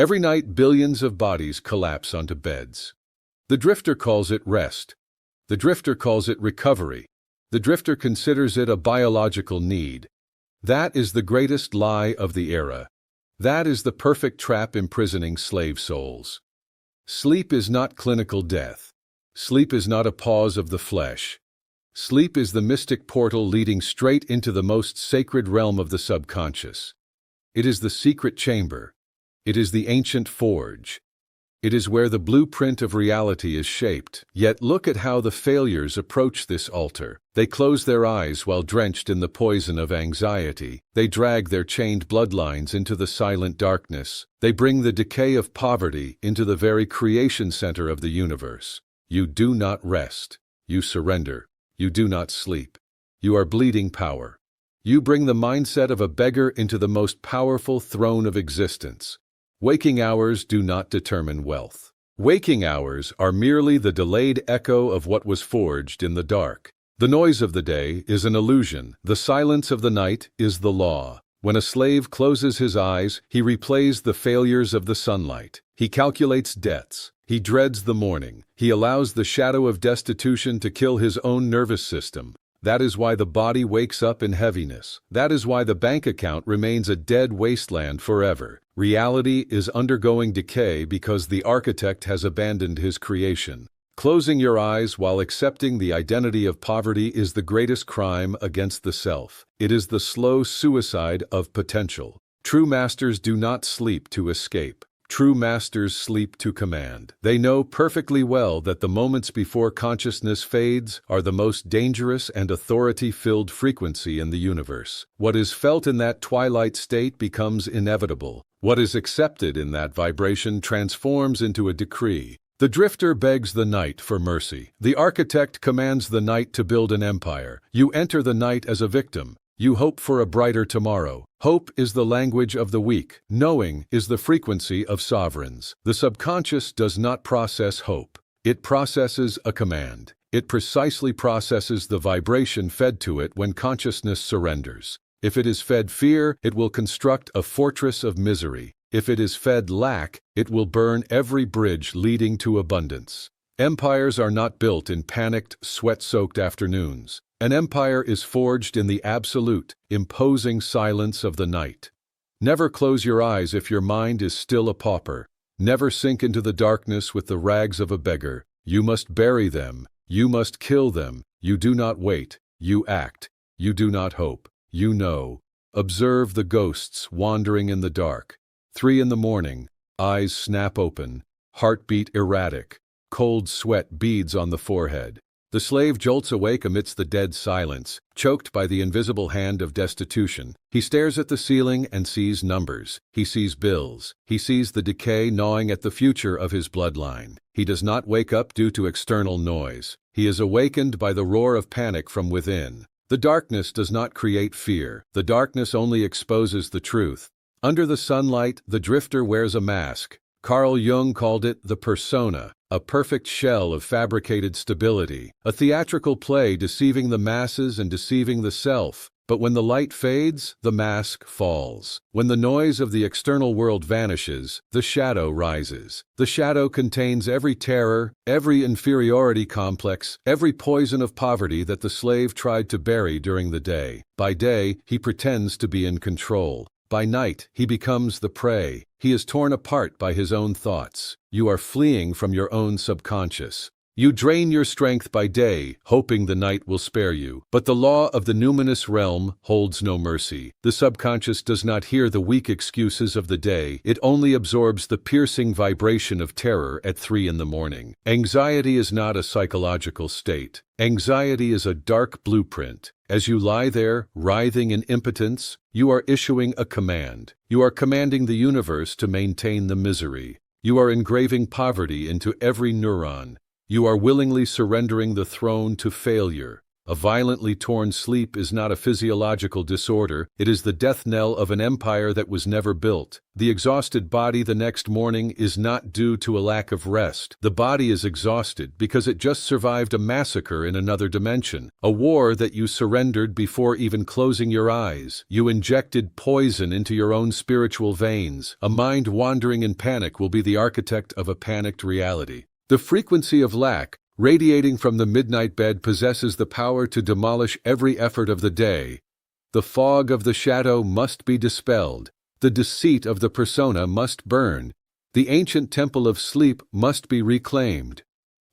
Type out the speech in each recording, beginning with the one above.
Every night, billions of bodies collapse onto beds. The drifter calls it rest. The drifter calls it recovery. The drifter considers it a biological need. That is the greatest lie of the era. That is the perfect trap imprisoning slave souls. Sleep is not clinical death. Sleep is not a pause of the flesh. Sleep is the mystic portal leading straight into the most sacred realm of the subconscious. It is the secret chamber. It is the ancient forge. It is where the blueprint of reality is shaped. Yet look at how the failures approach this altar. They close their eyes while drenched in the poison of anxiety. They drag their chained bloodlines into the silent darkness. They bring the decay of poverty into the very creation center of the universe. You do not rest. You surrender. You do not sleep. You are bleeding power. You bring the mindset of a beggar into the most powerful throne of existence. Waking hours do not determine wealth. Waking hours are merely the delayed echo of what was forged in the dark. The noise of the day is an illusion. The silence of the night is the law. When a slave closes his eyes, he replays the failures of the sunlight. He calculates debts. He dreads the morning. He allows the shadow of destitution to kill his own nervous system. That is why the body wakes up in heaviness. That is why the bank account remains a dead wasteland forever. Reality is undergoing decay because the architect has abandoned his creation. Closing your eyes while accepting the identity of poverty is the greatest crime against the self. It is the slow suicide of potential. True masters do not sleep to escape. True masters sleep to command. They know perfectly well that the moments before consciousness fades are the most dangerous and authority-filled frequency in the universe. What is felt in that twilight state becomes inevitable. What is accepted in that vibration transforms into a decree. The drifter begs the night for mercy. The architect commands the night to build an empire. You enter the night as a victim. You hope for a brighter tomorrow. Hope is the language of the weak. Knowing is the frequency of sovereigns. The subconscious does not process hope. It processes a command. It precisely processes the vibration fed to it when consciousness surrenders. If it is fed fear, it will construct a fortress of misery. If it is fed lack, it will burn every bridge leading to abundance. Empires are not built in panicked, sweat-soaked afternoons. An empire is forged in the absolute, imposing silence of the night. Never close your eyes if your mind is still a pauper. Never sink into the darkness with the rags of a beggar. You must bury them. You must kill them. You do not wait. You act. You do not hope. You know. Observe the ghosts wandering in the dark. 3 a.m, eyes snap open, heartbeat erratic, cold sweat beads on the forehead. The slave jolts awake amidst the dead silence, choked by the invisible hand of destitution. He stares at the ceiling and sees numbers. He sees bills. He sees the decay gnawing at the future of his bloodline. He does not wake up due to external noise. He is awakened by the roar of panic from within. The darkness does not create fear. The darkness only exposes the truth. Under the sunlight, the drifter wears a mask. Carl Jung called it the persona, a perfect shell of fabricated stability, a theatrical play deceiving the masses and deceiving the self. But when the light fades, the mask falls. When the noise of the external world vanishes, the shadow rises. The shadow contains every terror, every inferiority complex, every poison of poverty that the slave tried to bury during the day. By day, he pretends to be in control. By night, he becomes the prey. He is torn apart by his own thoughts. You are fleeing from your own subconscious. You drain your strength by day, hoping the night will spare you. But the law of the numinous realm holds no mercy. The subconscious does not hear the weak excuses of the day. It only absorbs the piercing vibration of terror at 3 a.m. Anxiety is not a psychological state. Anxiety is a dark blueprint. As you lie there, writhing in impotence, you are issuing a command. You are commanding the universe to maintain the misery. You are engraving poverty into every neuron. You are willingly surrendering the throne to failure. A violently torn sleep is not a physiological disorder, it is the death knell of an empire that was never built. The exhausted body the next morning is not due to a lack of rest. The body is exhausted because it just survived a massacre in another dimension, a war that you surrendered before even closing your eyes. You injected poison into your own spiritual veins. A mind wandering in panic will be the architect of a panicked reality. The frequency of lack, radiating from the midnight bed, possesses the power to demolish every effort of the day. The fog of the shadow must be dispelled. The deceit of the persona must burn. The ancient temple of sleep must be reclaimed.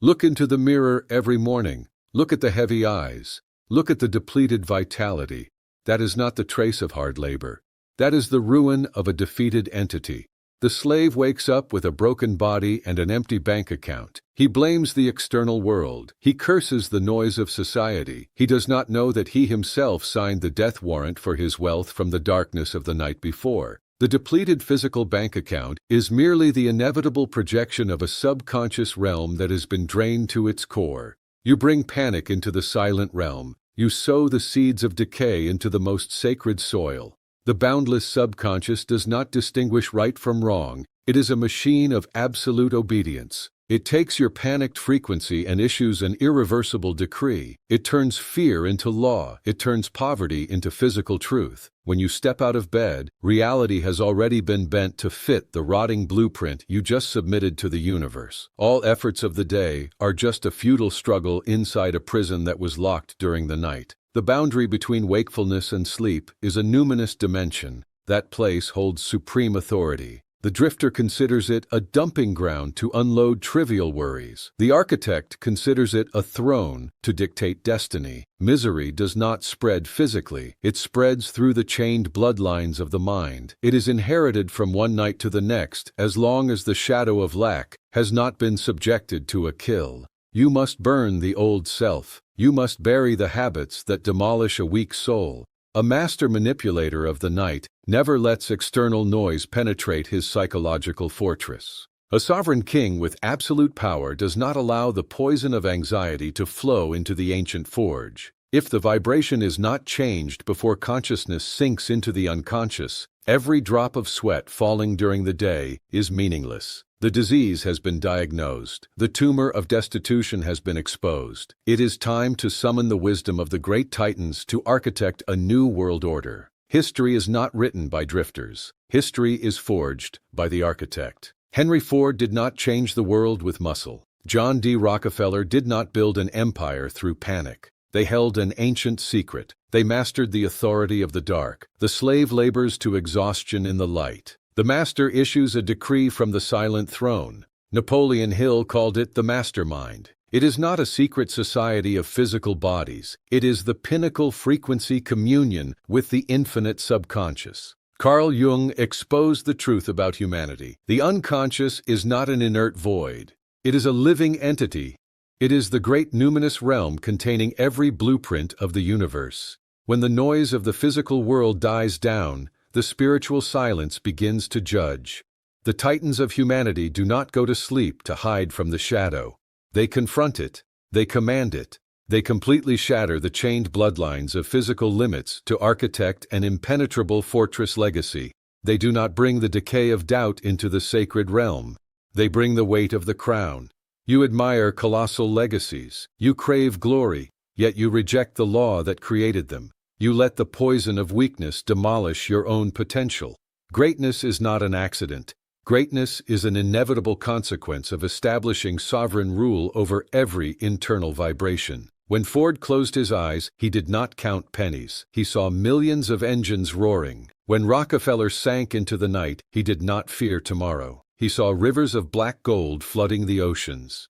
Look into the mirror every morning. Look at the heavy eyes. Look at the depleted vitality. That is not the trace of hard labor. That is the ruin of a defeated entity. The slave wakes up with a broken body and an empty bank account. He blames the external world. He curses the noise of society. He does not know that he himself signed the death warrant for his wealth from the darkness of the night before. The depleted physical bank account is merely the inevitable projection of a subconscious realm that has been drained to its core. You bring panic into the silent realm. You sow the seeds of decay into the most sacred soil. The boundless subconscious does not distinguish right from wrong. It is a machine of absolute obedience. It takes your panicked frequency and issues an irreversible decree. It turns fear into law. It turns poverty into physical truth. When you step out of bed, reality has already been bent to fit the rotting blueprint you just submitted to the universe. All efforts of the day are just a futile struggle inside a prison that was locked during the night. The boundary between wakefulness and sleep is a numinous dimension. That place holds supreme authority. The drifter considers it a dumping ground to unload trivial worries. The architect considers it a throne to dictate destiny. Misery does not spread physically. It spreads through the chained bloodlines of the mind. It is inherited from one night to the next as long as the shadow of lack has not been subjected to a kill. You must burn the old self. You must bury the habits that demolish a weak soul. A master manipulator of the night never lets external noise penetrate his psychological fortress. A sovereign king with absolute power does not allow the poison of anxiety to flow into the ancient forge. If the vibration is not changed before consciousness sinks into the unconscious, every drop of sweat falling during the day is meaningless. The disease has been diagnosed. The tumor of destitution has been exposed. It is time to summon the wisdom of the great titans to architect a new world order. History is not written by drifters. History is forged by the architect. Henry Ford did not change the world with muscle. John D. Rockefeller did not build an empire through panic. They held an ancient secret. They mastered the authority of the dark. The slave labors to exhaustion in the light. The master issues a decree from the silent throne. Napoleon Hill called it the mastermind. It is not a secret society of physical bodies. It is the pinnacle frequency communion with the infinite subconscious. Carl Jung exposed the truth about humanity. The unconscious is not an inert void. It is a living entity. It is the great numinous realm containing every blueprint of the universe. When the noise of the physical world dies down, the spiritual silence begins to judge. The titans of humanity do not go to sleep to hide from the shadow. They confront it. They command it. They completely shatter the chained bloodlines of physical limits to architect an impenetrable fortress legacy. They do not bring the decay of doubt into the sacred realm. They bring the weight of the crown. You admire colossal legacies. You crave glory, yet you reject the law that created them. You let the poison of weakness demolish your own potential. Greatness is not an accident. Greatness is an inevitable consequence of establishing sovereign rule over every internal vibration. When Ford closed his eyes, he did not count pennies. He saw millions of engines roaring. When Rockefeller sank into the night, he did not fear tomorrow. He saw rivers of black gold flooding the oceans.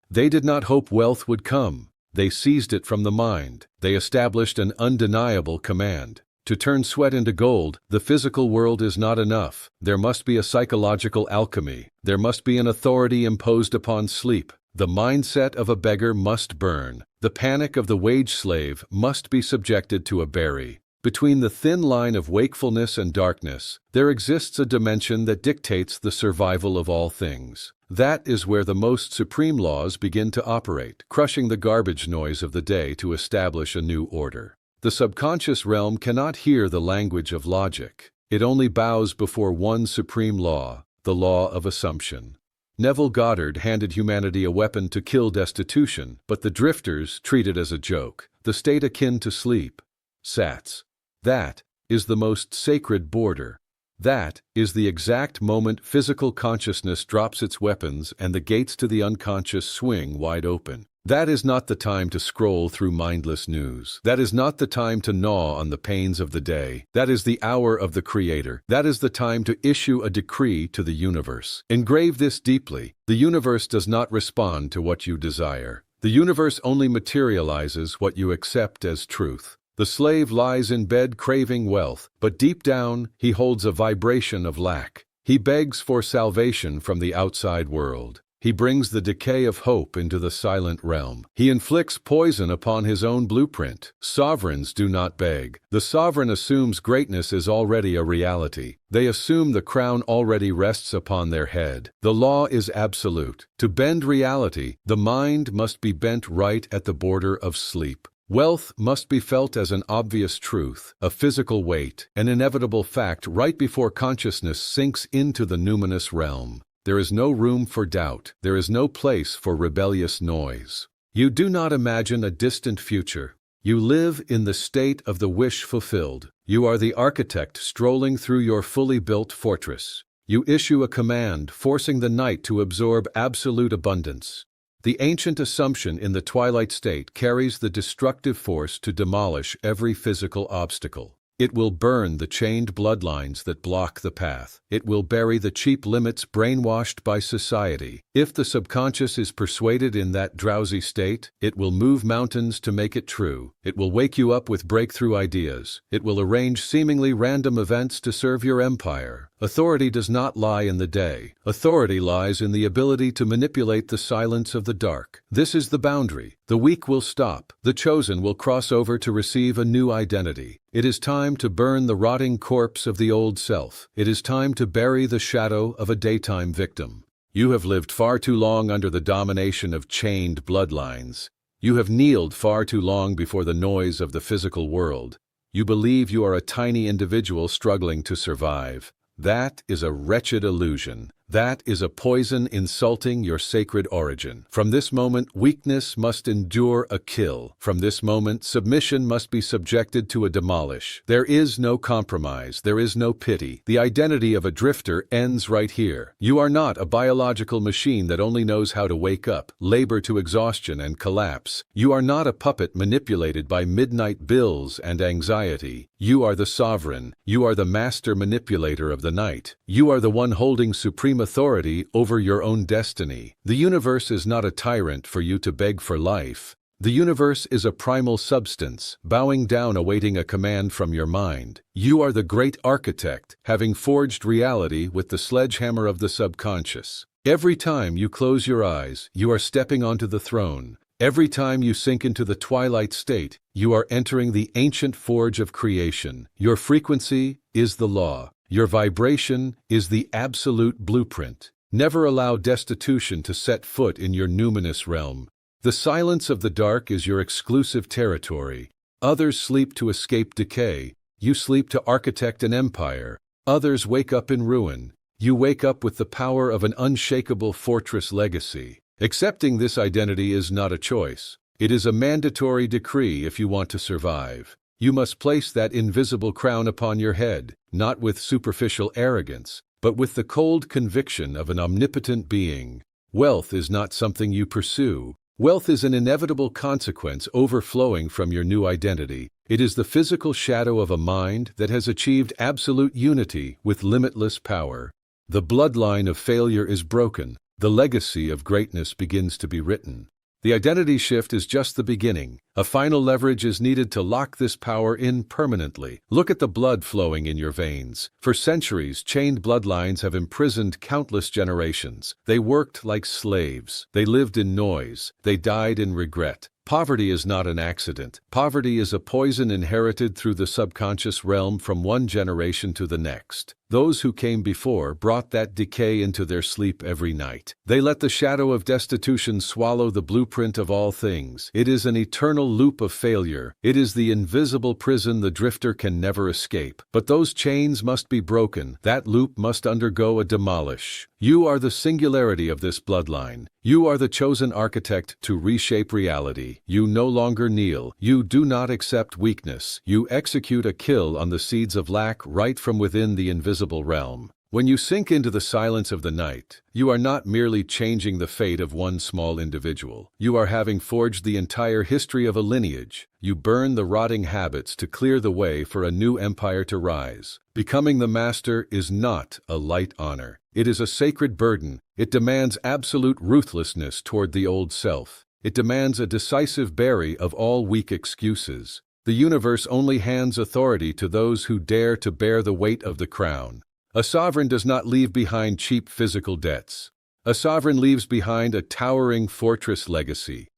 They did not hope wealth would come. They seized it from the mind. They established an undeniable command. To turn sweat into gold, the physical world is not enough. There must be a psychological alchemy. There must be an authority imposed upon sleep. The mindset of a beggar must burn. The panic of the wage slave must be subjected to a bury. Between the thin line of wakefulness and darkness, there exists a dimension that dictates the survival of all things. That is where the most supreme laws begin to operate, crushing the garbage noise of the day to establish a new order. The subconscious realm cannot hear the language of logic. It only bows before one supreme law, the law of assumption. Neville Goddard handed humanity a weapon to kill destitution, but the drifters treat it as a joke, the state akin to sleep. Sats. That is the most sacred border. That is the exact moment physical consciousness drops its weapons and the gates to the unconscious swing wide open. That is not the time to scroll through mindless news. That is not the time to gnaw on the pains of the day. That is the hour of the Creator. That is the time to issue a decree to the universe. Engrave this deeply. The universe does not respond to what you desire. The universe only materializes what you accept as truth. The slave lies in bed craving wealth, but deep down, he holds a vibration of lack. He begs for salvation from the outside world. He brings the decay of hope into the silent realm. He inflicts poison upon his own blueprint. Sovereigns do not beg. The sovereign assumes greatness is already a reality. They assume the crown already rests upon their head. The law is absolute. To bend reality, the mind must be bent right at the border of sleep. Wealth must be felt as an obvious truth, a physical weight, an inevitable fact right before consciousness sinks into the numinous realm. There is no room for doubt. There is no place for rebellious noise. You do not imagine a distant future. You live in the state of the wish fulfilled. You are the architect strolling through your fully built fortress. You issue a command, forcing the night to absorb absolute abundance. The ancient assumption in the twilight state carries the destructive force to demolish every physical obstacle. It will burn the chained bloodlines that block the path. It will bury the cheap limits brainwashed by society. If the subconscious is persuaded in that drowsy state, it will move mountains to make it true. It will wake you up with breakthrough ideas. It will arrange seemingly random events to serve your empire. Authority does not lie in the day. Authority lies in the ability to manipulate the silence of the dark. This is the boundary. The weak will stop. The chosen will cross over to receive a new identity. It is time to burn the rotting corpse of the old self. It is time to bury the shadow of a daytime victim. You have lived far too long under the domination of chained bloodlines. You have kneeled far too long before the noise of the physical world. You believe you are a tiny individual struggling to survive. That is a wretched illusion. That is a poison insulting your sacred origin. From this moment, weakness must endure a kill. From this moment, submission must be subjected to a demolish. There is no compromise. There is no pity. The identity of a drifter ends right here. You are not a biological machine that only knows how to wake up, labor to exhaustion, and collapse. You are not a puppet manipulated by midnight bills and anxiety. You are the sovereign. You are the master manipulator of the night. You are the one holding supreme authority over your own destiny. The universe is not a tyrant for you to beg for life. The universe is a primal substance, bowing down awaiting a command from your mind. You are the great architect, having forged reality with the sledgehammer of the subconscious. Every time you close your eyes, you are stepping onto the throne. Every time you sink into the twilight state, you are entering the ancient forge of creation. Your frequency is the law. Your vibration is the absolute blueprint. Never allow destitution to set foot in your numinous realm. The silence of the dark is your exclusive territory. Others sleep to escape decay. You sleep to architect an empire. Others wake up in ruin. You wake up with the power of an unshakable fortress legacy. Accepting this identity is not a choice. It is a mandatory decree if you want to survive. You must place that invisible crown upon your head, not with superficial arrogance, but with the cold conviction of an omnipotent being. Wealth is not something you pursue. Wealth is an inevitable consequence overflowing from your new identity. It is the physical shadow of a mind that has achieved absolute unity with limitless power. The bloodline of failure is broken. The legacy of greatness begins to be written. The identity shift is just the beginning. A final leverage is needed to lock this power in permanently. Look at the blood flowing in your veins. For centuries, chained bloodlines have imprisoned countless generations. They worked like slaves. They lived in noise. They died in regret. Poverty is not an accident. Poverty is a poison inherited through the subconscious realm from one generation to the next. Those who came before brought that decay into their sleep every night. They let the shadow of destitution swallow the blueprint of all things. It is an eternal loop of failure. It is the invisible prison the drifter can never escape. But those chains must be broken. That loop must undergo a demolish. You are the singularity of this bloodline. You are the chosen architect to reshape reality. You no longer kneel. You do not accept weakness. You execute a kill on the seeds of lack right from within the invisible realm. When you sink into the silence of the night, you are not merely changing the fate of one small individual. You are having forged the entire history of a lineage. You burn the rotting habits to clear the way for a new empire to rise. Becoming the master is not a light honor. It is a sacred burden. It demands absolute ruthlessness toward the old self. It demands a decisive bury of all weak excuses. The universe only hands authority to those who dare to bear the weight of the crown. A sovereign does not leave behind cheap physical debts. A sovereign leaves behind a towering fortress legacy.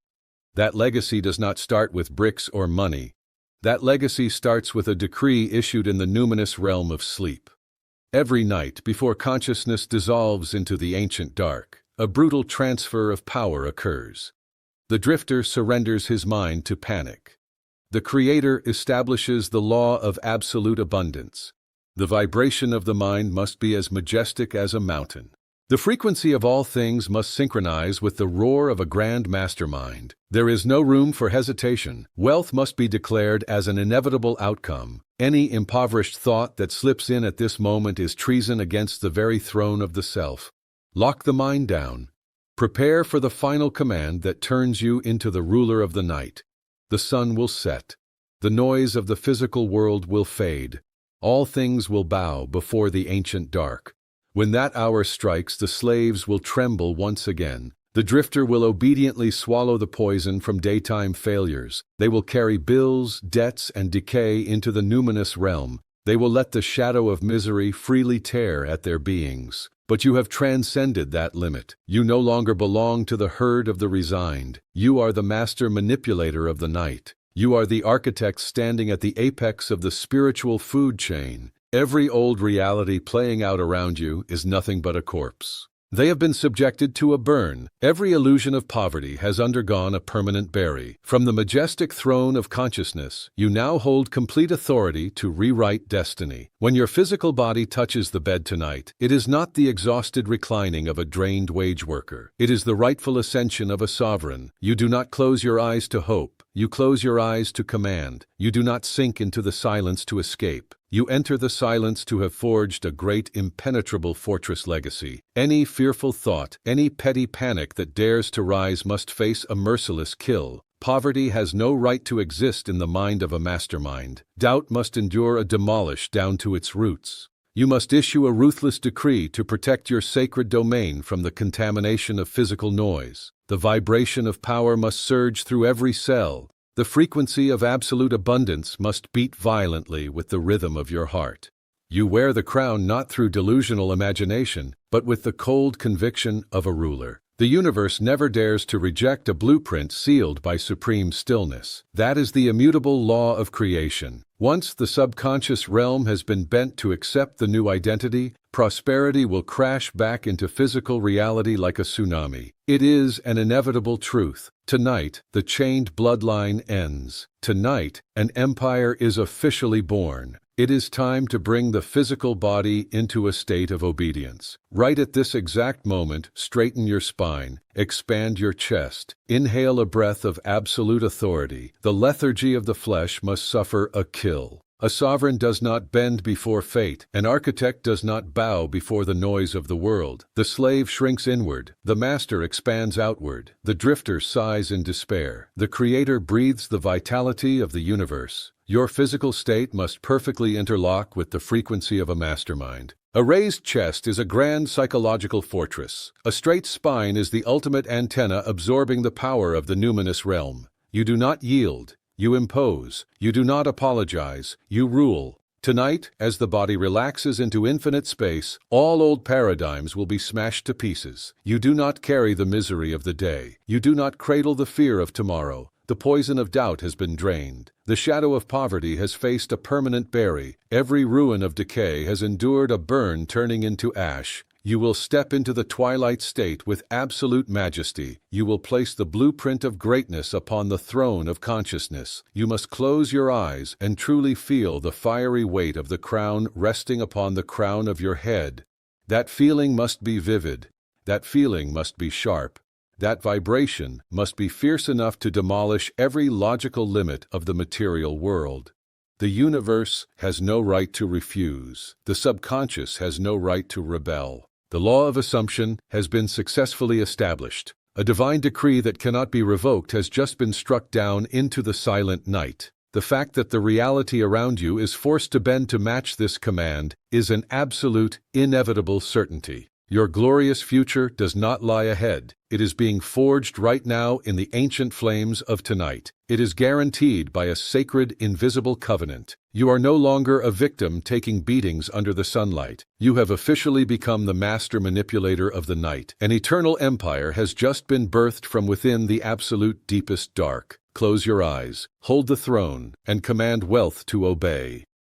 That legacy does not start with bricks or money. That legacy starts with a decree issued in the numinous realm of sleep. Every night, before consciousness dissolves into the ancient dark, a brutal transfer of power occurs. The drifter surrenders his mind to panic. The Creator establishes the law of absolute abundance. The vibration of the mind must be as majestic as a mountain. The frequency of all things must synchronize with the roar of a grand mastermind. There is no room for hesitation. Wealth must be declared as an inevitable outcome. Any impoverished thought that slips in at this moment is treason against the very throne of the self. Lock the mind down. Prepare for the final command that turns you into the ruler of the night. The sun will set. The noise of the physical world will fade. All things will bow before the ancient dark. When that hour strikes, the slaves will tremble once again. The drifter will obediently swallow the poison from daytime failures. They will carry bills, debts, and decay into the numinous realm. They will let the shadow of misery freely tear at their beings. But you have transcended that limit. You no longer belong to the herd of the resigned. You are the master manipulator of the night. You are the architect standing at the apex of the spiritual food chain. Every old reality playing out around you is nothing but a corpse. They have been subjected to a burn. Every illusion of poverty has undergone a permanent bury. From the majestic throne of consciousness, you now hold complete authority to rewrite destiny. When your physical body touches the bed tonight, it is not the exhausted reclining of a drained wage worker. It is the rightful ascension of a sovereign. You do not close your eyes to hope. You close your eyes to command. You do not sink into the silence to escape. You enter the silence to have forged a great impenetrable fortress legacy. Any fearful thought, any petty panic that dares to rise must face a merciless kill. Poverty has no right to exist in the mind of a mastermind. Doubt must endure a demolish down to its roots. You must issue a ruthless decree to protect your sacred domain from the contamination of physical noise. The vibration of power must surge through every cell. The frequency of absolute abundance must beat violently with the rhythm of your heart. You wear the crown not through delusional imagination, but with the cold conviction of a ruler. The universe never dares to reject a blueprint sealed by supreme stillness. That is the immutable law of creation. Once the subconscious realm has been bent to accept the new identity, prosperity will crash back into physical reality like a tsunami. It is an inevitable truth. Tonight, the chained bloodline ends. Tonight, an empire is officially born. It is time to bring the physical body into a state of obedience. Right at this exact moment, straighten your spine, expand your chest, inhale a breath of absolute authority. The lethargy of the flesh must suffer a kill. A sovereign does not bend before fate. An architect does not bow before the noise of the world. The slave shrinks inward. The master expands outward. The drifter sighs in despair. The creator breathes the vitality of the universe. Your physical state must perfectly interlock with the frequency of a mastermind. A raised chest is a grand psychological fortress. A straight spine is the ultimate antenna absorbing the power of the numinous realm. You do not yield. You impose. You do not apologize. You rule. Tonight, as the body relaxes into infinite space, all old paradigms will be smashed to pieces. You do not carry the misery of the day. You do not cradle the fear of tomorrow. The poison of doubt has been drained. The shadow of poverty has faced a permanent bury. Every ruin of decay has endured a burn turning into ash. You will step into the twilight state with absolute majesty. You will place the blueprint of greatness upon the throne of consciousness. You must close your eyes and truly feel the fiery weight of the crown resting upon the crown of your head. That feeling must be vivid. That feeling must be sharp. That vibration must be fierce enough to demolish every logical limit of the material world. The universe has no right to refuse. The subconscious has no right to rebel. The law of assumption has been successfully established. A divine decree that cannot be revoked has just been struck down into the silent night. The fact that the reality around you is forced to bend to match this command is an absolute, inevitable certainty. Your glorious future does not lie ahead. It is being forged right now in the ancient flames of tonight. It is guaranteed by a sacred, invisible covenant. You are no longer a victim taking beatings under the sunlight. You have officially become the master manipulator of the night. An eternal empire has just been birthed from within the absolute deepest dark. Close your eyes, hold the throne, and command wealth to obey.